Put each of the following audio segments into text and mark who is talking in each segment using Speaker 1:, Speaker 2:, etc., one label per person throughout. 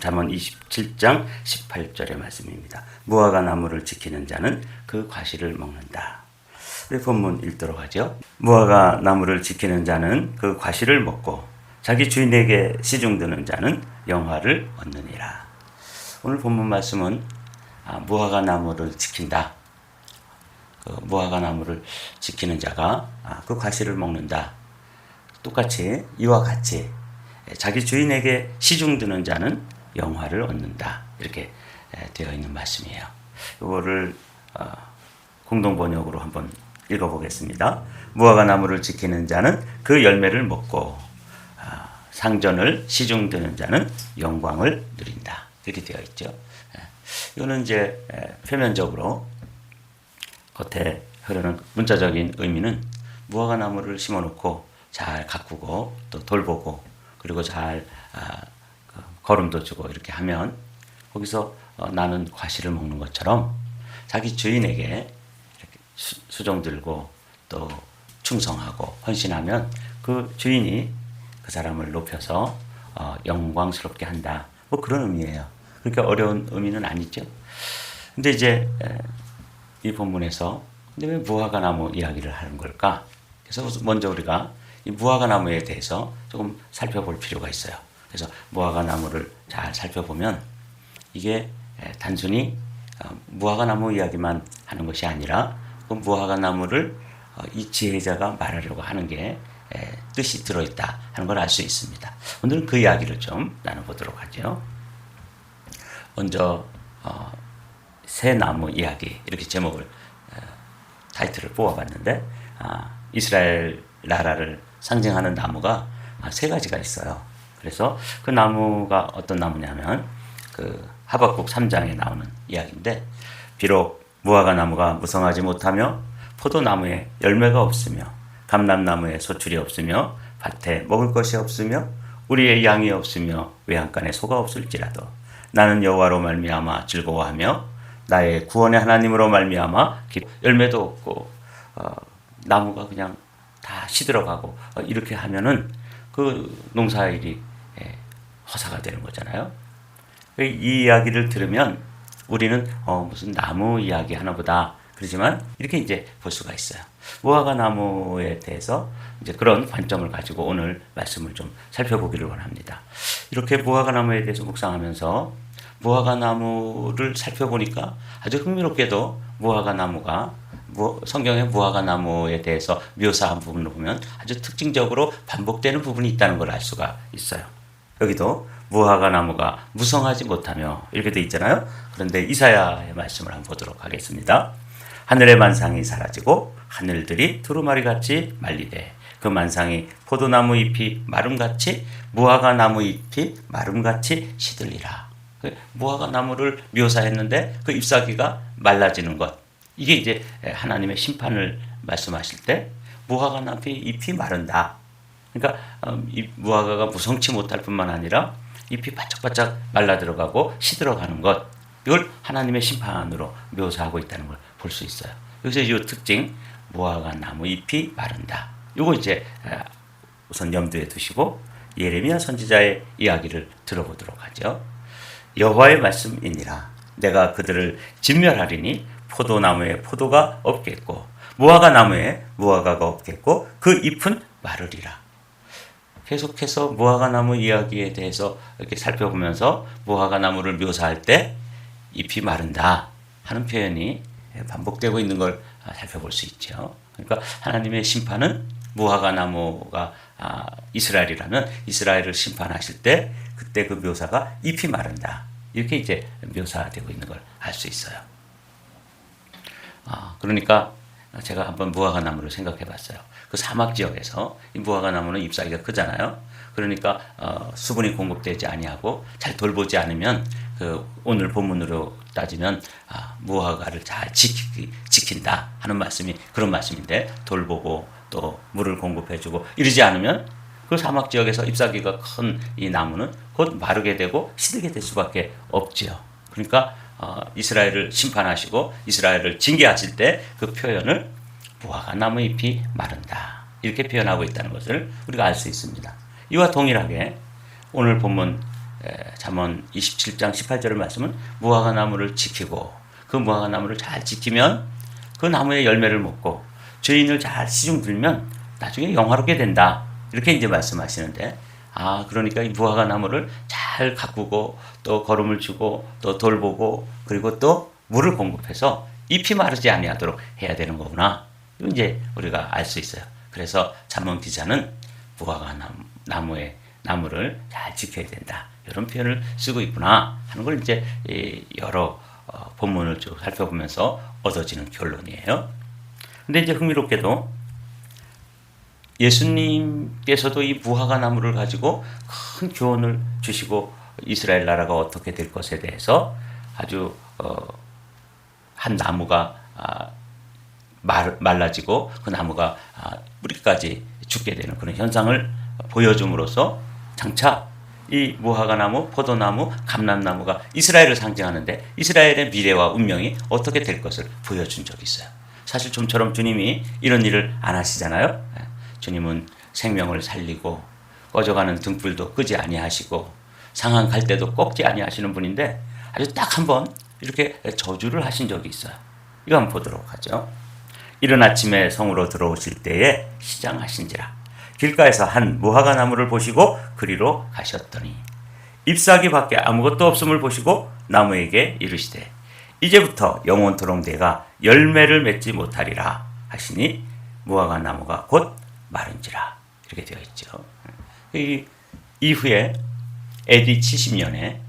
Speaker 1: 잠언 27장 18절의 말씀입니다. 무화과 나무를 지키는 자는 그 과실을 먹는다. 우리 본문 읽도록 하죠. 무화과 나무를 지키는 자는 그 과실을 먹고 자기 주인에게 시중드는 자는 영화를 얻느니라. 오늘 본문 말씀은 무화과 나무를 지킨다. 그 무화과 나무를 지키는 자가 그 과실을 먹는다. 똑같이 이와 같이 자기 주인에게 시중드는 자는 영화를 얻는다. 이렇게 되어 있는 말씀이에요. 이거를 공동 번역으로 한번 읽어보겠습니다. 무화과 나무를 지키는 자는 그 열매를 먹고 상전을 시중드는 자는 영광을 누린다. 이렇게 되어 있죠. 이거는 이제 표면적으로 겉에 흐르는 문자적인 의미는 무화과 나무를 심어놓고 잘 가꾸고 또 돌보고 그리고 잘 거름도 주고 이렇게 하면 거기서 나는 과실을 먹는 것처럼 자기 주인에게 이렇게 수종 들고 또 충성하고 헌신하면 그 주인이 그 사람을 높여서 영광스럽게 한다. 뭐 그런 의미예요. 그렇게 어려운 의미는 아니죠. 근데 이제 이 본문에서 근데 왜 무화과 나무 이야기를 하는 걸까? 그래서 먼저 우리가 이 무화과 나무에 대해서 조금 살펴볼 필요가 있어요. 그래서 무화과 나무를 잘 살펴보면 이게 단순히 무화과 나무 이야기만 하는 것이 아니라 그 무화과 나무를 이 지혜자가 말하려고 하는 게 뜻이 들어있다 하는 걸 알 수 있습니다. 오늘은 그 이야기를 좀 나눠보도록 하죠. 먼저 새 나무 이야기 이렇게 제목을 타이틀을 뽑아봤는데 이스라엘 나라를 상징하는 나무가 세 가지가 있어요. 그래서 그 나무가 어떤 나무냐면 그 하박국 3장에 나오는 이야기인데 비록 무화과 나무가 무성하지 못하며 포도나무에 열매가 없으며 감람나무에 소출이 없으며 밭에 먹을 것이 없으며 우리의 양이 없으며 외양간에 소가 없을지라도 나는 여호와로 말미암아 즐거워하며 나의 구원의 하나님으로 말미암아 열매도 없고 나무가 그냥 다 시들어가고 이렇게 하면은 그 농사일이 허사가 되는 거잖아요. 이 이야기를 들으면 우리는 무슨 나무 이야기 하나 보다 그러지만 이렇게 이제 볼 수가 있어요. 무화과 나무에 대해서 이제 그런 관점을 가지고 오늘 말씀을 좀 살펴보기를 원합니다. 이렇게 무화과 나무에 대해서 묵상하면서 무화과 나무를 살펴보니까 아주 흥미롭게도 무화과 나무가 성경의 무화과 나무에 대해서 묘사한 부분을 보면 아주 특징적으로 반복되는 부분이 있다는 걸 알 수가 있어요. 여기도 무화과 나무가 무성하지 못하며 이렇게 돼 있잖아요. 그런데 이사야의 말씀을 한번 보도록 하겠습니다. 하늘의 만상이 사라지고 하늘들이 두루마리같이 말리되 그 만상이 포도나무 잎이 마름같이 무화과 나무 잎이 마름같이 시들리라. 무화과 나무를 묘사했는데 그 잎사귀가 말라지는 것. 이게 이제 하나님의 심판을 말씀하실 때 무화과 나무 잎이 마른다. 그러니까 이 무화과가 무성치 못할 뿐만 아니라 잎이 바짝바짝 말라 들어가고 시들어가는 것. 이걸 하나님의 심판으로 묘사하고 있다는 걸 볼 수 있어요. 여기서 이 특징 무화과 나무 잎이 마른다. 이거 이제 우선 염두에 두시고 예레미야 선지자의 이야기를 들어보도록 하죠. 여호와의 말씀이니라. 내가 그들을 진멸하리니 포도나무에 포도가 없겠고 무화과 나무에 무화과가 없겠고 그 잎은 마르리라. 계속해서 무화과 나무 이야기에 대해서 이렇게 살펴보면서 무화과 나무를 묘사할 때 잎이 마른다 하는 표현이 반복되고 있는 걸 살펴볼 수 있죠. 그러니까 하나님의 심판은 무화과 나무가 이스라엘이라면 이스라엘을 심판하실 때 그때 그 묘사가 잎이 마른다. 이렇게 이제 묘사되고 있는 걸 알 수 있어요. 그러니까 제가 한번 무화과 나무를 생각해 봤어요. 그 사막 지역에서 이 무화과 나무는 잎사귀가 크잖아요. 그러니까 수분이 공급되지 아니하고 잘 돌보지 않으면 그 오늘 본문으로 따지면 무화과를 잘 지킨다 하는 말씀이 그런 말씀인데 돌보고 또 물을 공급해주고 이러지 않으면 그 사막 지역에서 잎사귀가 큰 이 나무는 곧 마르게 되고 시들게 될 수밖에 없지요. 그러니까 이스라엘을 심판하시고 이스라엘을 징계하실 때 그 표현을 무화과 나무 잎이 마른다 이렇게 표현하고 있다는 것을 우리가 알 수 있습니다. 이와 동일하게 오늘 본문 잠언 27장 18절의 말씀은 무화과 나무를 지키고 그 무화과 나무를 잘 지키면 그 나무의 열매를 먹고 주인을 잘 시중 들면 나중에 영화롭게 된다. 이렇게 이제 말씀하시는데, 그러니까 이 무화과 나무를 잘 가꾸고 또 거름을 주고 또 돌보고 그리고 또 물을 공급해서 잎이 마르지 아니하도록 해야 되는 거구나. 이거 이제 우리가 알 수 있어요. 그래서 잠언 기자는 무화과 나무를 잘 지켜야 된다. 이런 표현을 쓰고 있구나 하는 걸 이제 여러 본문을 쭉 살펴보면서 얻어지는 결론이에요. 근데 이제 흥미롭게도 예수님께서도 이 무화과 나무를 가지고 큰 교훈을 주시고 이스라엘 나라가 어떻게 될 것에 대해서 아주 한 나무가 말라지고 그 나무가 뿌리까지 죽게 되는 그런 현상을 보여줌으로써 장차 이 무화과 나무, 포도나무, 감람나무가 이스라엘을 상징하는데 이스라엘의 미래와 운명이 어떻게 될 것을 보여준 적이 있어요. 사실 좀처럼 주님이 이런 일을 안 하시잖아요. 주님은 생명을 살리고 꺼져가는 등불도 끄지 아니하시고 상한 갈 때도 꺾지 아니하시는 분인데 아주 딱 한 번 이렇게 저주를 하신 적이 있어요. 이거 한번 보도록 하죠. 이른 아침에 성으로 들어오실 때에 시장하신지라 길가에서 한 무화과 나무를 보시고 그리로 가셨더니 잎사귀 밖에 아무것도 없음을 보시고 나무에게 이르시되 이제부터 영원토록 내가 열매를 맺지 못하리라 하시니 무화과 나무가 곧 마른지라 이렇게 되어 있죠. 이 이후에 AD 70년에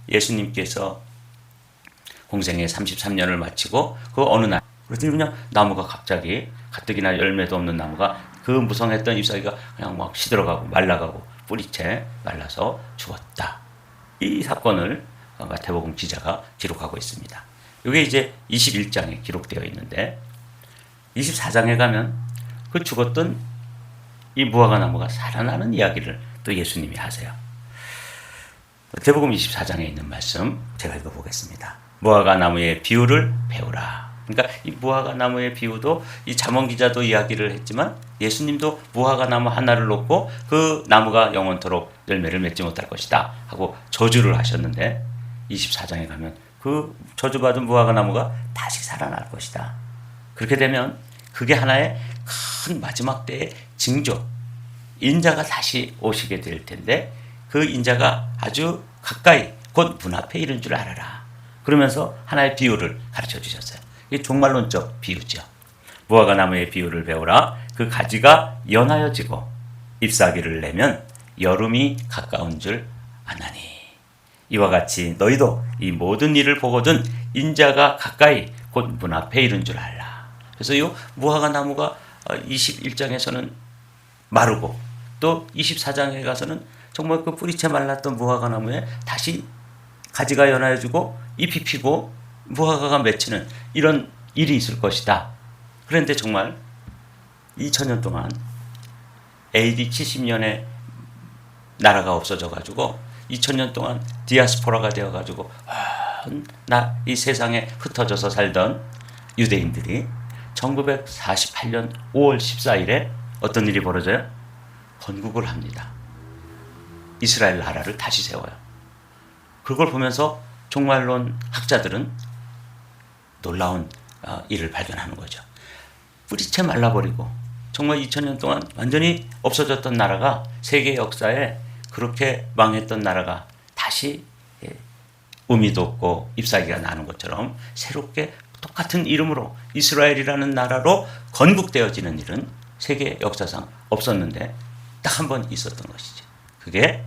Speaker 1: 예수님께서 공생의 33년을 마치고 그 어느 날 그랬더니 그냥 나무가 갑자기 가뜩이나 열매도 없는 나무가 그 무성했던 잎사귀가 그냥 막 시들어가고 말라가고 뿌리채 말라서 죽었다. 이 사건을 마태복음 기자가 기록하고 있습니다. 이게 이제 21장에 기록되어 있는데 24장에 가면 그 죽었던 이 무화과 나무가 살아나는 이야기를 또 예수님이 하세요. 마태복음 24장에 있는 말씀 제가 읽어보겠습니다. 무화과 나무의 비유를 배우라. 그러니까 이 무화과 나무의 비유도 이 잠언 기자도 이야기를 했지만 예수님도 무화과 나무 하나를 놓고 그 나무가 영원토록 열매를 맺지 못할 것이다 하고 저주를 하셨는데 24장에 가면 그 저주받은 무화과 나무가 다시 살아날 것이다. 그렇게 되면 그게 하나의 큰 마지막 때의 징조, 인자가 다시 오시게 될 텐데 그 인자가 아주 가까이 곧 문 앞에 이른 줄 알아라. 그러면서 하나의 비유를 가르쳐 주셨어요. 이게 종말론적 비유죠. 무화과 나무의 비유를 배우라. 그 가지가 연하여지고 잎사귀를 내면 여름이 가까운 줄 아나니. 이와 같이 너희도 이 모든 일을 보거든 인자가 가까이 곧 문 앞에 이른 줄 알라. 그래서 이 무화과 나무가 21장에서는 마르고 또 24장에 가서는 정말 그 뿌리채 말랐던 무화과 나무에 다시 가지가 연하여지고 잎이 피고 무화과가 맺히는 이런 일이 있을 것이다. 그런데 정말 2000년 동안 AD 70년에 나라가 없어져 가지고 2000년 동안 디아스포라가 되어 가지고 이 세상에 흩어져서 살던 유대인들이 1948년 5월 14일에 어떤 일이 벌어져요? 건국을 합니다. 이스라엘 나라를 다시 세워요. 그걸 보면서 종말론 학자들은 놀라운 일을 발견하는 거죠. 뿌리채 말라버리고 정말 2000년 동안 완전히 없어졌던 나라가 세계 역사에 그렇게 망했던 나라가 다시 의미 돋고 잎사귀가 나는 것처럼 새롭게 똑같은 이름으로 이스라엘이라는 나라로 건국되어지는 일은 세계 역사상 없었는데 딱 한 번 있었던 것이죠. 그게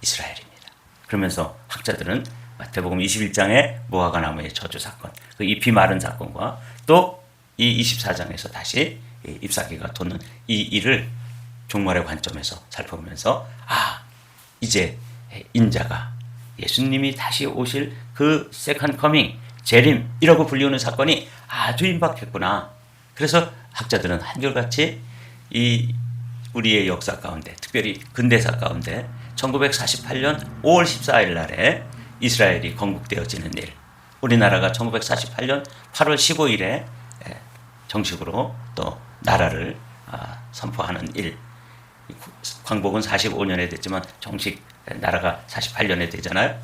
Speaker 1: 이스라엘입니다. 그러면서 학자들은 마태복음 21장의 무화과 나무의 저주 사건, 그 잎이 마른 사건과 또 이 24장에서 다시 잎사귀가 돋는 이 일을 종말의 관점에서 살펴보면서 이제 인자가 예수님이 다시 오실 그 세컨드 커밍, 재림이라고 불리우는 사건이 아주 임박했구나. 그래서 학자들은 한결같이 이 우리의 역사 가운데, 특별히 근대사 가운데 1948년 5월 14일 날에 이스라엘이 건국되어지는 일, 우리나라가 1948년 8월 15일에 정식으로 또 나라를 선포하는 일, 광복은 45년에 됐지만 정식 나라가 48년에 되잖아요.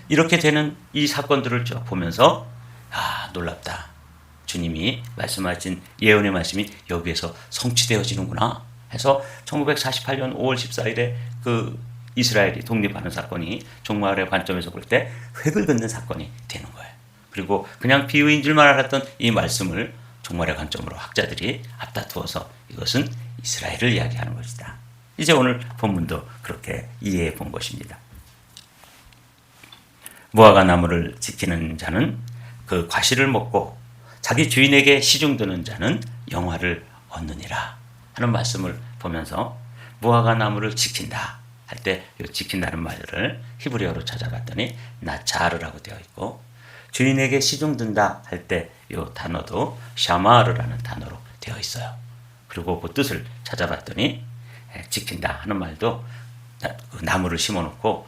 Speaker 1: 이렇게 되는 이 사건들을 쭉 보면서 놀랍다. 주님이 말씀하신 예언의 말씀이 여기에서 성취되어지는구나 해서 1948년 5월 14일에 그 이스라엘이 독립하는 사건이 종말의 관점에서 볼 때 획을 긋는 사건이 되는 거예요. 그리고 그냥 비유인 줄만 알았던 이 말씀을 종말의 관점으로 학자들이 앞다투어서 이것은 이스라엘을 이야기하는 것이다. 이제 오늘 본문도 그렇게 이해해 본 것입니다. 무화과 나무를 지키는 자는 그 과실을 먹고 자기 주인에게 시중드는 자는 영화를 얻느니라 하는 말씀을 보면서 무화과 나무를 지킨다 할 때 지킨다는 말을 히브리어로 찾아봤더니 나차르라고 되어 있고, 주인에게 시중든다 할 때 이 단어도 샤마르라는 단어로 되어 있어요. 그리고 그 뜻을 찾아봤더니 지킨다 하는 말도 나무를 심어놓고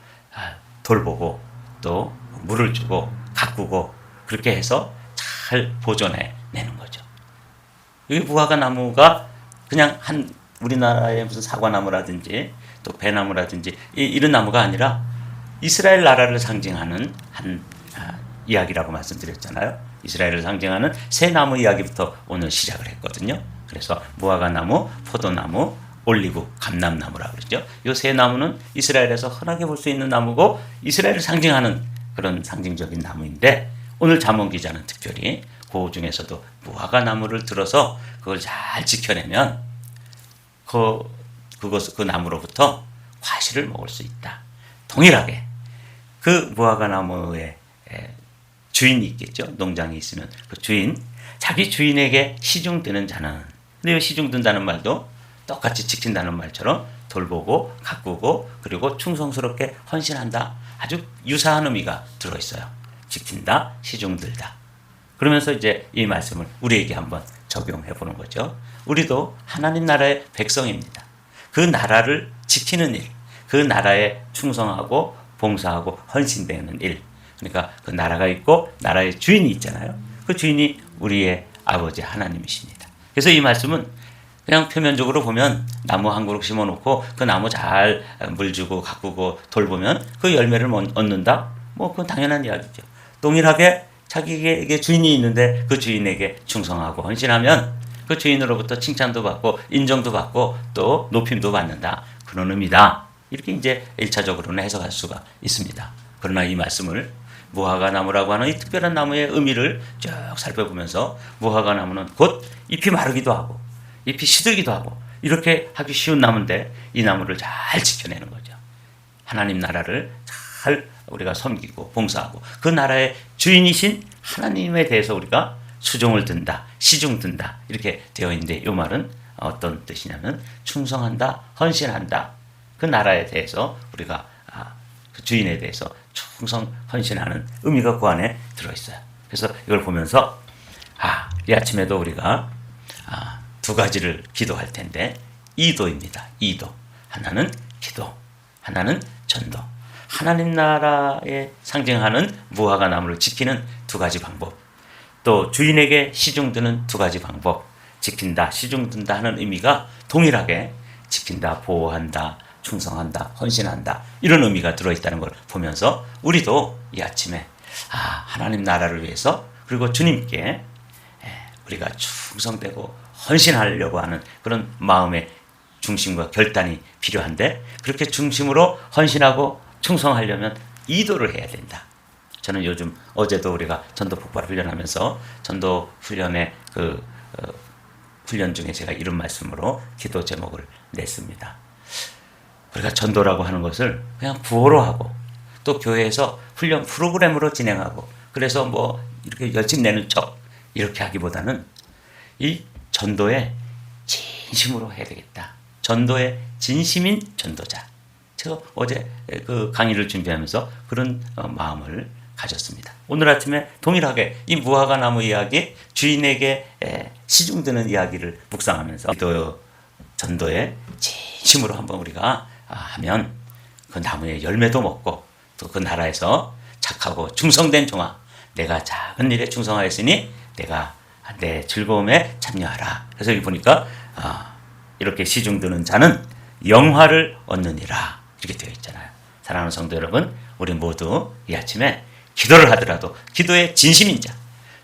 Speaker 1: 돌보고 또 물을 주고 가꾸고 그렇게 해서 잘 보존해 내는 거죠. 이 무화과 나무가 그냥 한 우리나라의 무슨 사과나무라든지 또 배나무라든지 이런 나무가 아니라 이스라엘 나라를 상징하는 한 이야기라고 말씀드렸잖아요. 이스라엘을 상징하는 새 나무 이야기부터 오늘 시작을 했거든요. 그래서 무화과 나무, 포도나무, 올리브, 감람나무라고 그러죠. 이 세 나무는 이스라엘에서 흔하게 볼 수 있는 나무고 이스라엘을 상징하는 그런 상징적인 나무인데, 오늘 잠언 기자는 특별히 그 중에서도 무화과 나무를 들어서 그걸 잘 지켜내면 그 나무로부터 과실을 먹을 수 있다. 동일하게 그 무화과 나무의 주인이 있겠죠. 농장이 있으면 그 주인, 자기 주인에게 시중드는 자는, 근데 시중든다는 말도 똑같이 지킨다는 말처럼 돌보고 가꾸고 그리고 충성스럽게 헌신한다. 아주 유사한 의미가 들어있어요. 지킨다, 시중들다. 그러면서 이제 이 말씀을 우리에게 한번 적용해 보는 거죠. 우리도 하나님 나라의 백성입니다. 그 나라를 지키는 일, 그 나라에 충성하고 봉사하고 헌신되는 일, 그러니까 그 나라가 있고 나라의 주인이 있잖아요. 그 주인이 우리의 아버지 하나님이십니다. 그래서 이 말씀은 그냥 표면적으로 보면 나무 한 그루 심어놓고 그 나무 잘 물 주고 가꾸고 돌보면 그 열매를 얻는다? 그건 당연한 이야기죠. 동일하게 자기에게 주인이 있는데 그 주인에게 충성하고 헌신하면 그 주인으로부터 칭찬도 받고 인정도 받고 또 높임도 받는다. 그런 의미다. 이렇게 이제 1차적으로는 해석할 수가 있습니다. 그러나 이 말씀을 무화과 나무라고 하는 이 특별한 나무의 의미를 쭉 살펴보면서 무화과 나무는 곧 잎이 마르기도 하고 잎이 시들기도 하고 이렇게 하기 쉬운 나무인데 이 나무를 잘 지켜내는 거죠. 하나님 나라를 잘 우리가 섬기고 봉사하고 그 나라의 주인이신 하나님에 대해서 우리가 수종을 든다, 시중 든다 이렇게 되어 있는데, 이 말은 어떤 뜻이냐면 충성한다, 헌신한다. 그 나라에 대해서 우리가 그 주인에 대해서 충성 헌신하는 의미가 그 안에 들어있어요. 그래서 이걸 보면서 이 아침에도 우리가 두 가지를 기도할 텐데, 이도입니다. 이도. 하나는 기도, 하나는 전도. 하나님 나라에 상징하는 무화과 나무를 지키는 두 가지 방법, 또 주인에게 시중드는 두 가지 방법, 지킨다, 시중든다 하는 의미가 동일하게 지킨다, 보호한다, 충성한다, 헌신한다 이런 의미가 들어있다는 걸 보면서 우리도 이 아침에 하나님 나라를 위해서 그리고 주님께 우리가 충성되고 헌신하려고 하는 그런 마음의 중심과 결단이 필요한데, 그렇게 중심으로 헌신하고 충성하려면 이도를 해야 된다. 저는 요즘 어제도 우리가 전도 폭발 훈련하면서 전도 훈련의 훈련 중에 제가 이런 말씀으로 기도 제목을 냈습니다. 우리가 전도라고 하는 것을 그냥 구호로 하고 또 교회에서 훈련 프로그램으로 진행하고 그래서 이렇게 열심 내는 척 이렇게 하기보다는 이 전도에 진심으로 해야 되겠다. 전도에 진심인 전도자. 제가 어제 그 강의를 준비하면서 그런 마음을 가졌습니다. 오늘 아침에 동일하게 이 무화과 나무 이야기, 주인에게 시중드는 이야기를 묵상하면서 전도에 진심으로 한번 우리가 하면 그 나무의 열매도 먹고 또 그 나라에서 착하고 충성된 종아, 내가 작은 일에 충성하였으니 내가 내 즐거움에 참여하라. 그래서 여기 보니까 이렇게 시중드는 자는 영화를 얻느니라 이렇게 되어 있잖아요. 사랑하는 성도 여러분, 우리 모두 이 아침에 기도를 하더라도 기도의 진심인 자,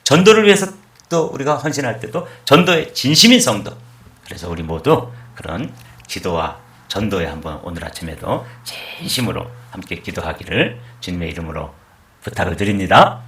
Speaker 1: 전도를 위해서 또 우리가 헌신할 때도 전도의 진심인 성도, 그래서 우리 모두 그런 기도와 전도에 한번 오늘 아침에도 진심으로 함께 기도하기를 주님의 이름으로 부탁을 드립니다.